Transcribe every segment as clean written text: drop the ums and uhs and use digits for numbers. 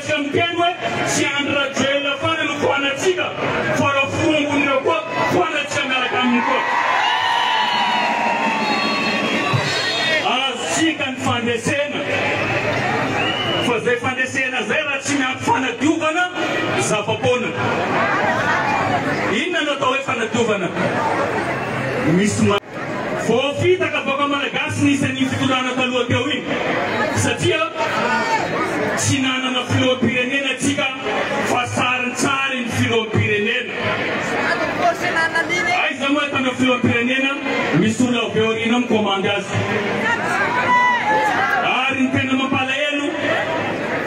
tsy amteny hoe tsy andra joela fana no foanatsika fa raha fongony koa foanatsika miaraka aminy koa aztsika ny fandesena fa zay fandesena zay raha tsy miampy fanadiovana zava-pona inona no atao hoe fanadiovana misy voafitaka baka malagasy nisan'ny fitondràna taloha teo iny satria tsy nanana filoham-pirenena atsika fa sarintsary ny filoham-pirenena aiza moa tana filoham-pirenena misy olona avy eo arina mikomandy azy ary ny tena mampalahelo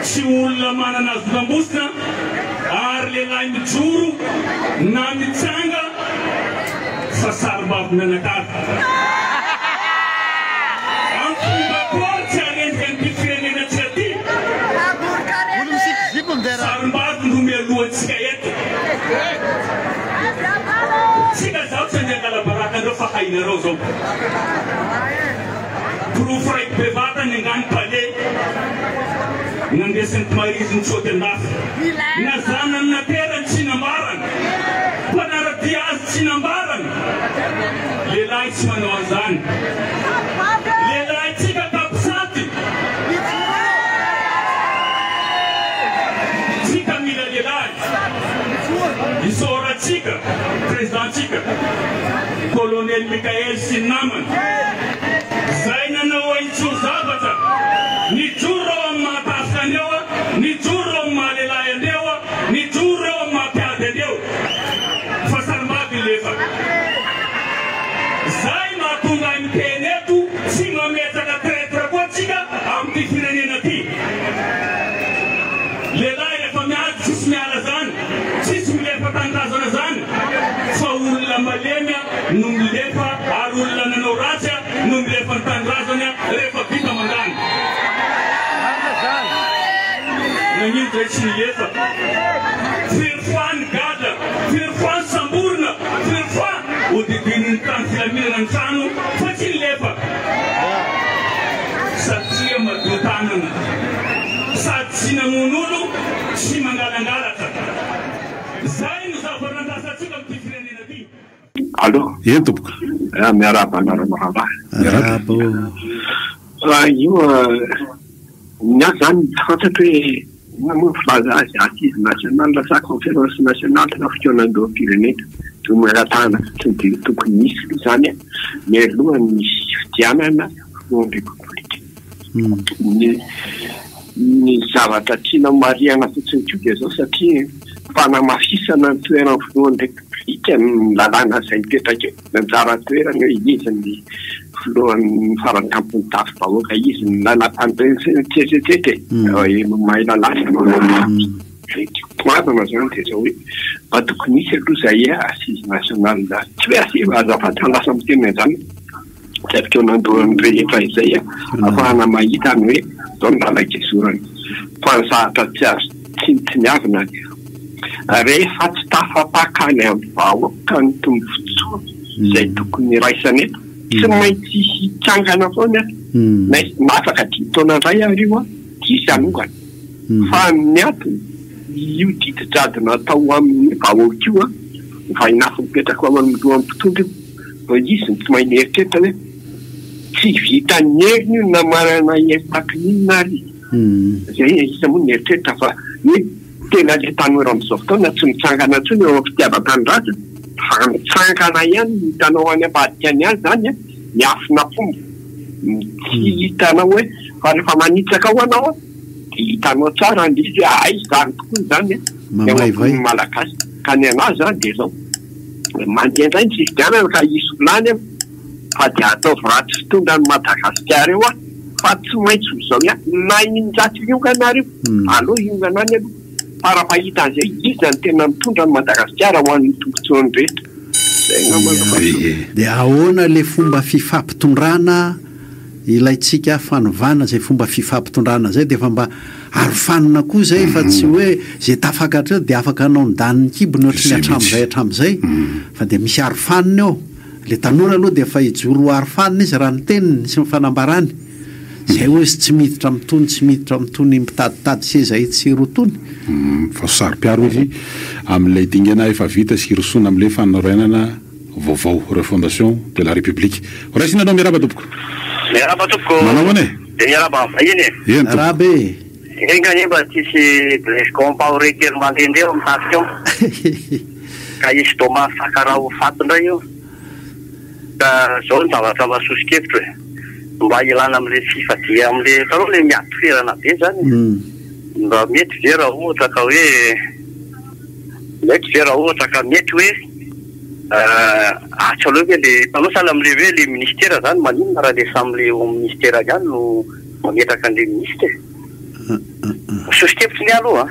tsy olona manana azo tambosina ary lehilahy mijoro na mitsanga fa saribavina anakary amfombakory tsy arendrika ny firenena tsika ty sarim-bavy nome alohantsika eto tsika zao tsy andeha angalabaraka andreo fa hainareo zao profo raiky bevatany angany palais nandesin'ny marizy ny soty andafy na zanany naterany tsy nambarana mpanaradia azy tsy nambarana lehilahy tsy manao an'izany lehilahy tsika kapisaty tsika mila lehilahy isoratsika présidentsika colonel Mikael sy namany zay nanao ahitsoro zavatra nijoro eo amin'ny mahatasika andeo nijoro eo amin'ny mahalehilahy andeo nijoro eo amin'ny mahampiady andeo fa sarim-bavy lefaka zay mahatonga miteny eto tsy mametraka traître koa tsika amin'ny firenena ty lehilahy rehefa miady tsisy miala zany tsisy milefa tanindrazana zany fa olona malemia no milefa ary olona nanao ratsy no milefa ny tanindrazana rehefa vita mandany nagnino zay tsy milefa firofoany gada firofoany samborona firofoa odidininy tany filaminana ny trano fa tsy nilefa satria madio tanana sady tsy namon'olo tsy mangalangalatra zay no zava-randasantsika amin'ity firenena ty allo eny tomboka miaraba anaramaravah miaraba io niazy zany fantatro hoe namono filaza azy assise nationale lasa conférence nationale na fikoanandeo firenena tomaratana tokony misy zany mais alohany fidianana république ny zavatra tiana mariana fotsiny ko dia zao satria fanamafisana ny toerany filohan'ny république ny lalàna zay mipetraka eo nanjara toerany hoe izy ny filohan'ny faratampony tafy vahoaka izy ny lalatantetsetete mahay lalàna toavana zany dia zao hoe mba tokony misy aloha zay assise nationale tsy hoe assise azafady lasa miteny zany satria nandoany rehetra izay afahana mahita any hoe zao ny lalaika izorany fa ny zahatra tsy azo tsy miavina rehefa tsy tafapakany amin'ny vahoaka ny tombo fotsoa zay tokony raisany eto tsy maintsy hitsangana foana mafaka 10 taona indray areo tisy anongana fa miatony io didijadona atao amin'ny vahoaka io fa inafo mipetraka amin'ny lohan'ny mpitondra izy tsy mahay mieritreritra hoe tsy vita ny heriny io na manana herintakin'inona ary zay izy moa mieritreritra fa hoe tena le tanora amin'izao fotoana tsy mitsangana ntsony eo amin'ny fitiavan-tany raza fa mitsangana ihany ny hitanao any ambadikany azy zany miafina fomba tsy hitanao hoe fa rehefa manitsaka ao anao dia hitanao tsara ny izy ay zany tokoa zany eo malagasy ka ny anazy zany dia zao mandeha indray ny fividianana ka isy olany fa dia atao vratsy fitondra ny Madagasikara eo fa tsy maintsy zao na injato ionganareo aloha ionganany aloha para-pahitan'izay izy zany tena mitondra ny Madagasikara ho an'ny tombontsoany rehetra zay dia ahoana le fomba fifampitondrana ilaitsika fanovana zay fomba fifampitondrana zay dia efa mba arofanina koa zay fa tsy hoe zay tafakatra dia afaka anao ny daniny kibony ohatry ny hatramin'izay fa dia misy arofanina eo le tanora aloha dia efa hijoro arofanina izy raha ny teniny sy ny fanambarany zay hoe sy tsy miditra mitony tsy miditra mitony mitaditady sezay tsy rotony fa saro-piaro izy amin'ilay dingana efa vita sy rosona amin'ilay fanorenana vaovao refondation de la république raisinanao miaraba tompoko manao ane de miaraba vahiny raha be enganeba tsisy blescompaoretery mandendeo mitadika eo ka izy do mahafakara ho fatondray io ka zao ny zavatra mahasosikevitra hoe mba ilana am'le fifadia am'le taloha le miato ferana be zany mba mety vera ohatra ka hoe mety hoe atsaloha hoe le taloha sala am'le hoe le ministera zany maninona raha le sam'le ministera ihany no mametraka an'le ministre sosikevitra ny aloha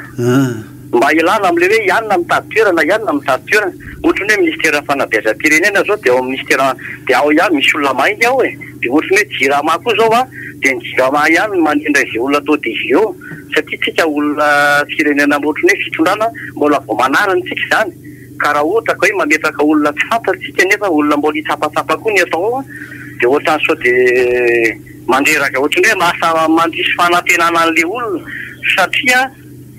mba ilana am'le hoe ianona mitady toerana ohatrany hoe ministera fanabeazam-pirenena zao de ao ministera de ao ihany misy olona maingy ao de ohatrany hoe jirama koa zao de ny jirama ihany manindra izay olona atao devio satria tsika olona firenena ohatrany hoe fitondrana mbola vao manarany tsika zany ka raha ohatra ka hoe mametraka olona tsy fantatsika nefa olona mbola hitsapatsapa koa ny atao ao de ohatrany sao de mandreraka ohatrany hoe lasa mandrisy fanantenana an'le olona satria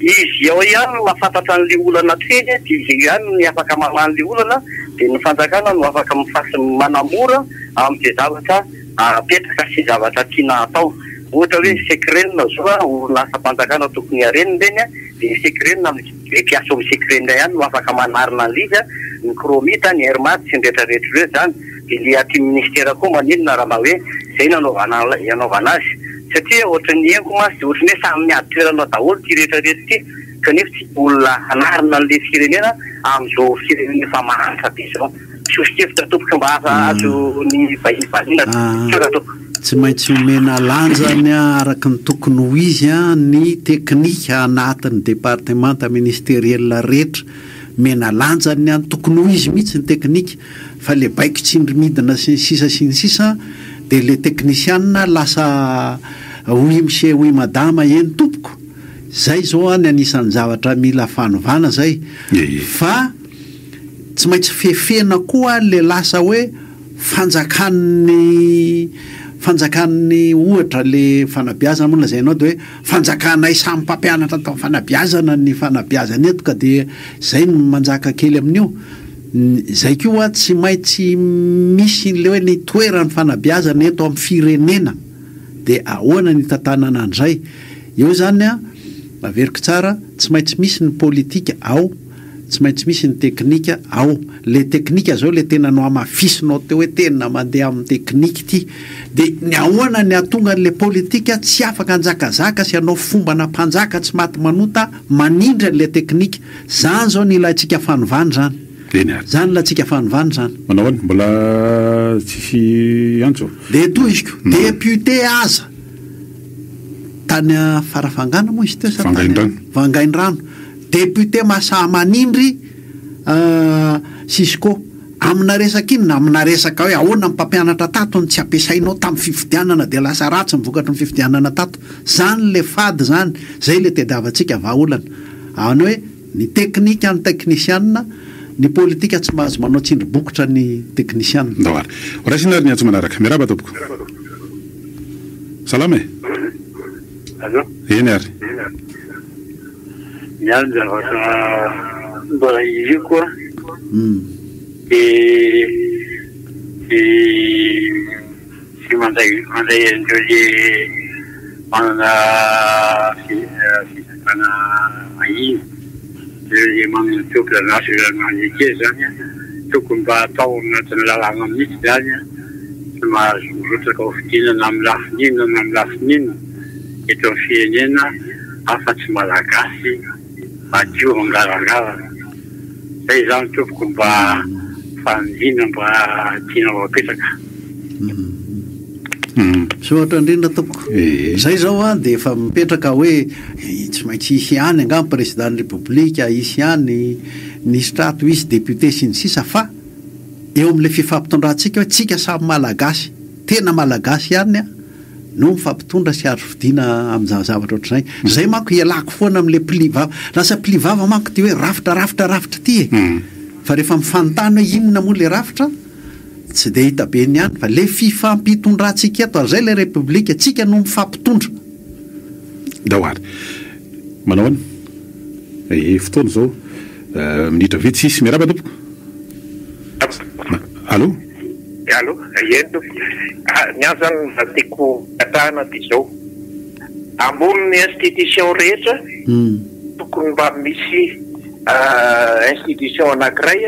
izy ao ihany mahafantatra an'le olana teny de izy ihany ny afaka maman'le olana de ny fanjakana no afaka manamora amin'izay zavatra apetraka sy zavatra tiana atao ohatra hoe sekrenina zao olonasa mpanjakana tokony areniny reny de sekrenina mpiasa amin'ny sekrenina ihany no afaka manarina an'izy ny kromita ny hermat sy ny rehetrarehetra hoe zany de le aty ministera koa maninona raha hoe zay nanaovana azy satria ohatrany henko masy de ohatrany hoe samy miady toerana daholo ty rehetrarehetra ty kanefa tsy olona anarina an'le firenena amin'izao firenena efa mahantra be zao sosikevitra tompoka mba azo ny vahina tsy maintsy omena lanjany araka ny tokony ho izy ny teknika anatin'ny départementa ministériel rehetra mena lanjany any tokony ho izy mihitsy ny teknika fa le baiko tsindrimidina sy ny sisa de le teknisianina lasa oui monsieur oui madame eny tompoko zay zao any anisan'ny zavatra mila fanovana zay fa tsy maintsy fefena koa le lasa hoe fanjakan'ny ohatra le fanabiazana moa lazainao de hoe fanjakanay samy mpampianatra tao fanabiazana ny fanabiazana eto ka de zay manjaka kely amin'io zay koa tsy maintsy misy le hoe ny toerany fanabiazana eto amin'ny firenena de ahoana ny tantanana an'izay eo zany maveriko tsara tsy maintsy misy ny politika ao tsy maintsy misy ny teknika ao le teknika zao le tena no amafisinao teo hoe tena mandeha amin'ny teknika ty de ny ahoana ny atonga n'le politika tsy afaka anjakazaka sy anao fomba nampanjaka tsy maty manota manindra le teknika zany zao ny ilayntsika fanovany zany latsika fanovany zany manao any mbola tsisy antso de toiziko député aza tany farafangana moa izy teo vangaindrano député masaha manindry sisko amina resaka iny na amina resaka hoe ahoana mpampianatra tato ny tsy ampiasainao tamin'ny fifidianana de lasa ratsy mivokatry ny fifidianana tato zany le fady zany zay le tediavantsika vaolana any hoe ny teknika ny teknisianina ny politika tsy mahazo manao tsindry bokotra ny teknisianina ndawary rasinary ny antso manaraka miaraba tompoko salama eny ary miany zavatra mbola izy koa sy mandray andreo le manana fizakana ahiny le manana topla nationalmanike zany tokony mba atao anatin'ny lalàna mihitsy zany sy mahazo rotraka hofidianana amin'ny lafininana amin'ny lafininana eto amin'ny firenena afa-tsy malagasy madio mangarangarana zay zany tompoko mba fanindina mba tiana vapetraka so ohatra indrindra tompoko zay zao de efa mipetraka hoe tsy maintsy isy any angamy président république isy any ministrato isy député sy ny sisa fa eo amin'le fifampitondrantsika hoe tsika samy malagasy tena malagasy ihany no mifampitondra sy azo fidiana amin'ny zavatra ohatr'izay zay manko ialako foana amin'le mpilivava lasa mpilivava manko ty hoe rafitra ty fa rehefa mifanontany hoe inona moa le rafitra tsy de hita be ny any fa le fifampitondrantsika eto arzay le repoblika atsika no mifampitondra daoary manao any fotoana zao minitra vitsy sisy miaraba tompoko allo ento ny azany mba tiako atahana ty zao amboniny institution rehetra tokony mba misy institution anankiray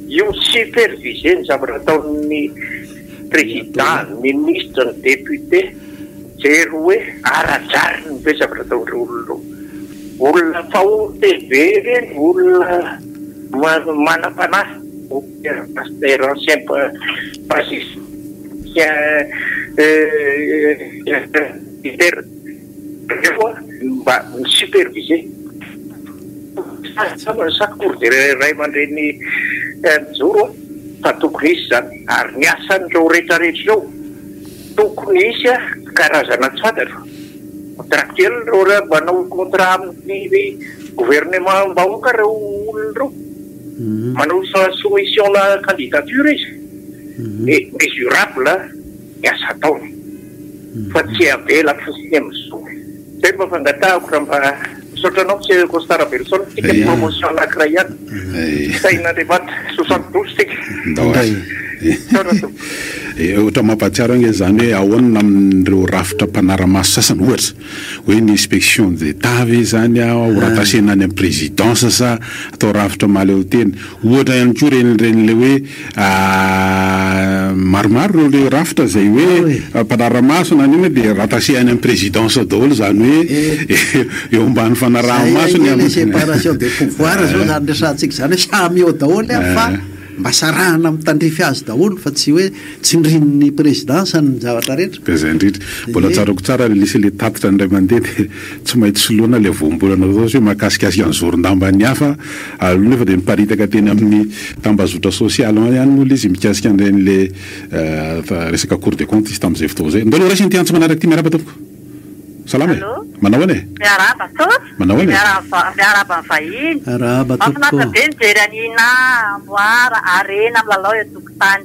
io supervise ny zavatra ataon'ny président ny ministre ny député jery hoe arajary ny be zavatra ataon're olona faotebe reny olona manam-panahy pasteur ancien pasteur mba supervise sakory de ray aman-dreny mijoro fa tokony isy zany ary ny asan'ireo rehetrarehetra zao tokony isy karazana tsy fantatro contractuel reo manao contrat amin'ny gouvernement mbahoaka reo olonreo manao soumission na candidature izy mesurable ny asa taony fa tsy avela fosiny am'zao zay mba fangatahako raha mba misotranao tsy costara belson tika promotion anankiray ihany sain'andriamanta 72 tika ohatra mampatsiaro ange zany hoe ahoana amin'ireo rafitra mpanaramaso sasany ohatra hoe ny inspection d'état ve zany horatasena any amin'ny présidence sa atao rafitra maleo teny ohatra ihany koa renyle hoe maromaro reo le rafitra zay hoe mpanaramaso na niny de ratase any amin'ny présidence daholo zany hoe eo ambany fanarahamaso ny séparation de pouvoir zao zany resantsika zany hoe samy eo daholo fa mba sarahana mitandrify azy daholo fa tsy hoe tsy ndrin'ny présidence ny zavatra rehetra de zay indrindra mbola tsarako tsara lisy le tatitra ndray mandeha de tsy mahity soloana le voambolana zao hoe mahakasikasika ny zorondambany hafa aloha nefa de miparitaka teny amin'ny tambazotra social ihany moa izy mikasika an'iren'le resaka cour des comptes izy tam'izay fotoa zay ndolo raisy ny tiantso manaraka ty miaraba tompoko salama e manao any e miaraba tos manao any miaraba vahiny araba mafinatra be nijery anina amboara arena milalao etokotany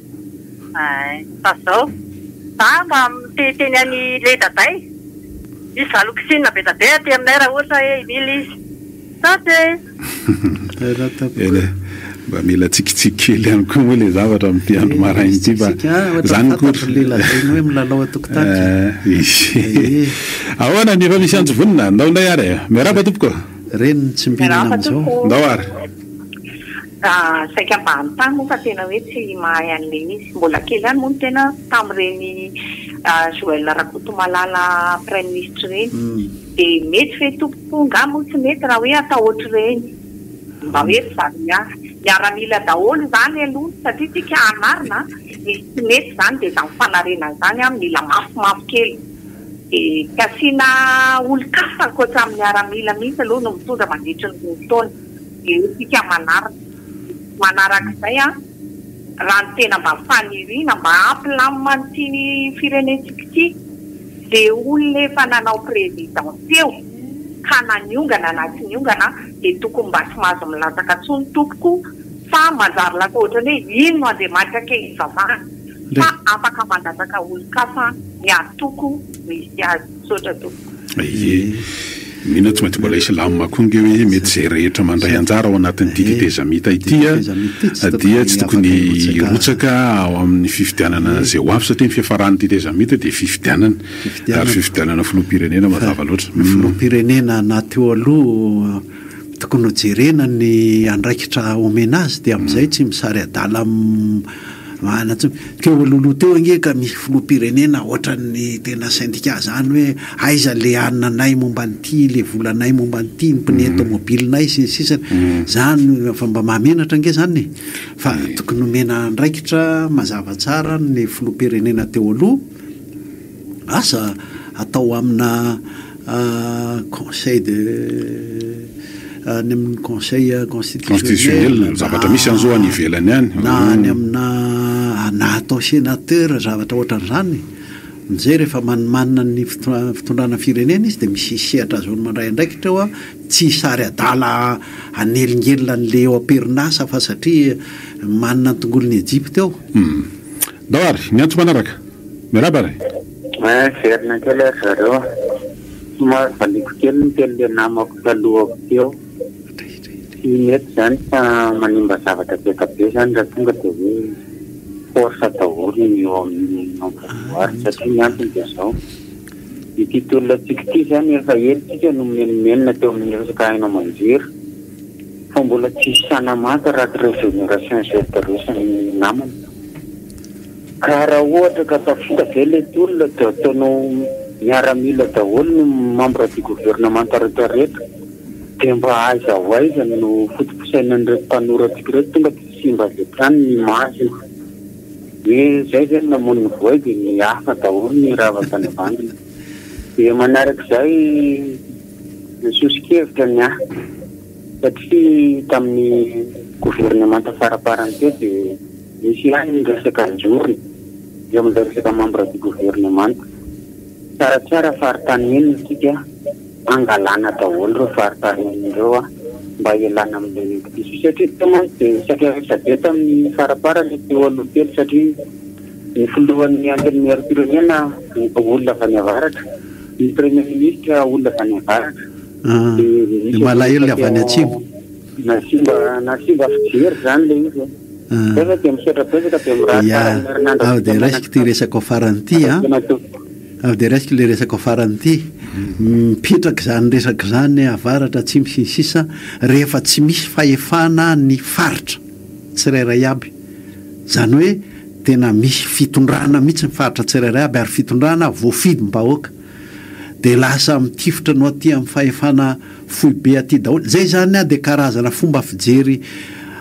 fa zao za mba miteteny any ledaday izy zalokisina be da be aty aminay raha ohatra hoe mily izy sate mba mila tsikitsiky kely ihany koa moa le zavatra am'ty andro marainy ty fa zany hoe milalao atokotany ahoana ny efa misy anjo vonina ndao nday ary miaraba tompoko reny tsy mbinana am'izao ndao ary saika mba anontany moa fa tena hoe tsy mahay an'le izy mbola kely any moa no tena tam'ireny Joël Rakotomalala prime ministre reny de mety fe tompoko nga moa tsy mety raha hoe atao ohatry reny mba hoe zany miaramila daholo zany aloha satria tsika anarina misy tsy mety zany de zany fanarena zany a mila mafimafy kely de kasina olo-kafa koatra amin'ny miaramila mihitsy aloha no mitondra mandritra ny fotoana de tsika manarak'izay raha ny tena mba fanirina mba ampilamina ty firenentsika ty de olona efa nanao président teo ka naniongana na tsy niongana de tokony mba tsy mahazo milatsaka tsony tompoko fa manjary lasa ohatrany hoe ino andriamanitra ke ivavahana fa afaka mandatsaka olo-kafa ny atoko misy azy sotra tompoko mino tsy maintsy mbola isy lamina konge hoe mety zay rehetra mandray anjara ao anatin'ity titezamita itya dia tsy tokony rotsaka ao amin'ny fifidianana zay ho avy satria ny fiafarany titezamita de fifidianana ary fifidianana filoham-pirenena mazava loatra filoham-pirenena na teo aloha tokony hojerena ny andraikitra omena azy de am'izay tsy misary adala keo aloloha teo angeka misy filoham-pirenena ohatran'ny tena syndicat zany hoe aiza le ananay momba nyty le volanay momba nyty ny pneu automobilinay sisany zany fa mba mahamenatra ange zany fa tokony omena andraikitra mazava tsara ny filoham-pirenena teo aloha asa atao amina conseil de ny amin'ny conseil constitutionnel zavatra misy an'izao any ivelany any na any amina na atao sénateur zavatra ohatran'izany nizay rehefa manimanina ny fitondrana firenena izy de misy sehatra azony mandray andraikitra eo tsy sary adala anelingelina n'le eo am-perinasa fa satria manina ny tongolon'ny Egypte eo Dawary miantso manaraka miaraba ray verina kely ary zareo somary valiko kely ny telo le namako talohako teo tsy mety zany fa manimba zavatra betabe zany raha tonga dia hoe forsa daholo eo amin'ny mampivoary satria ny antony dia zao ity tolonantsika ity zany efa elitsika no menomenona teo amin'ny resaka haino aman-jery fa mbola tsisy sanamata raha régénération zay darosan'ny namany ka raha ohatra ka tafita ve le tolona dia ataonao miaramila daholo no membre du gouvernement rehetra dia mba aiza ho aiza no fotoposainan'ireo mpanoratsika reto tonga dia simba vetrany ny masina hoe zay zany namono ny voay dia ny hafa daholo ny ravaka ny vandina dia manarak'izay misosikevitra ny ahy satria tamin'ny gouvernement faraparany teo dia misy ihany ny resaka anjorony dia amin'ilay resaka membre du gouvernement tsaratsara faritany eny isika angalana daholo reo faritany ireo mba ialana amin'ilay izy satria tena dia sakarasabe tamin'ny faraparany teo aloha telo satria ny filohan'ny antenimierim-pirenena olona avy any avaratra ny premier ministre olona avy any avaratra dia malahelo avy any atsimo nasimba fijery zany le izy tena dia misetrapesaka dia miraha avy dia raisiko ty resaka faran'ity avy dia raisiko le resaka faran'ity mipitraka zany resaka zany avaratra tsy misinsisa rehefa tsy misy fahefana ny faritra tsirairay aby zany hoe tena misy fitondrana mihitsy ny faritra tsirairay aby ary fitondrana voafidy mbahoaka dia lasa mitifitra no aty amin'ny fahefana fohy be aty daholo zay zany dia karazana fomba fijery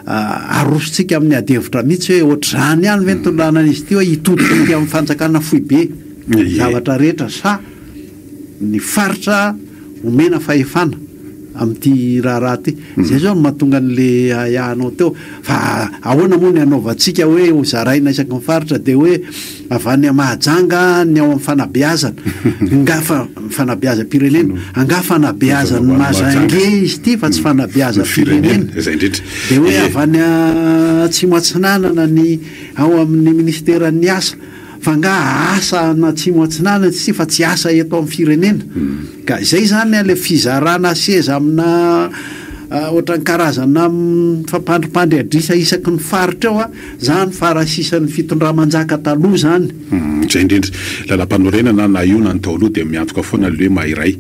arosontsika amin'ny adevitra mihitsy hoe ohatr'izany ihany ve nitondrana izy ity hoe hitodika aty amin'ny fanjakana fohy be zavatra rehetra sa ny faritra omena fahefana amin'ity raharaha ty zay zao no mahatonga an'le iahanao teo fa ahoana moa ny anaovantsika hoe ho zaraina isaky ny faritra dia hoe avy any Mahajanga ny ao amin'ny fanabeazana ngafa fanabeazam-pirenena anga fanabeazan'ny Mahazange izy ity fa tsy fanabeazam-pirenena dia hoe avy any Atsimo Atsinanana ny ao amin'ny ministeran'ny asa fa nga asa na Atsimo Atsinanana tsy fa tsy asa eto amin'ny firenena ka izay zany le fizarana seza amina ohatran'ny karazana fampandripandry adrisa isaky ny faritra eo zany farasisan'ny fitondra-manjaka taloha zany zay indrindra lalam-panorenana na io na ny taoloha dia miantoka foana le hoe mahiray